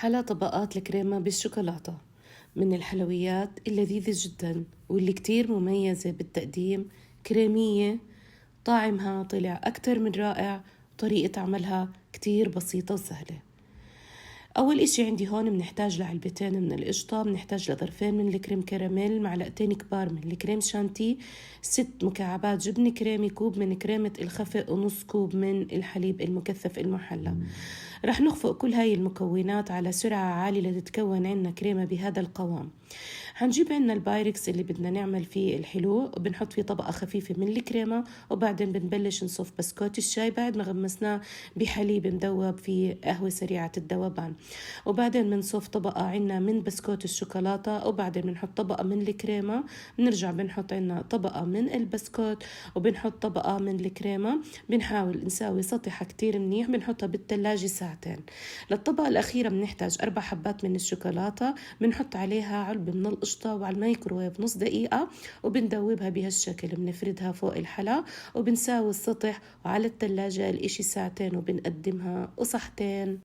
حلا طبقات الكريمة بالشوكولاتة من الحلويات اللذيذة جدا واللي كتير مميزة بالتقديم. كريمية، طعمها طلع أكتر من رائع، طريقة عملها كتير بسيطة وسهلة. أول إشي عندي هون بنحتاج لعلبتين من القشطة، بنحتاج لظرفين من الكريم كراميل، معلقتين كبار من الكريم شانتي، 6 مكعبات جبن كريمي، كوب من كريمة الخفق، ونص كوب من الحليب المكثف المحلى. رح نخفق كل هاي المكونات على سرعة عالية لتتكون عنا كريمة بهذا القوام. حنجيب عنا البايركس اللي بدنا نعمل فيه الحلو، وبنحط فيه طبقة خفيفة من الكريمة، وبعدين بنبلش نصف بسكوت الشاي بعد ما غمسناه بحليب مذوب في قهوة سريعة الذوبان، وبعدين بنصف طبقة عنا من بسكوت الشوكولاتة، وبعدين بنحط طبقة من الكريمة، بنرجع بنحط عنا طبقة من البسكوت، وبنحط طبقة من الكريمة. بنحاول نساوي سطحة كتير منيح، بنحطها بالثلاجة ساعتين. للطبقة الأخيرة بنحتاج 4 حبات من الشوكولاتة، بنحط عليها علبة من القشطة وعلى الميكروويف نص دقيقة، وبندوبها بهالشكل، بنفردها فوق الحلا وبنساوي السطح، وعلى الثلاجة الإشي ساعتين، وبنقدمها وصحتين.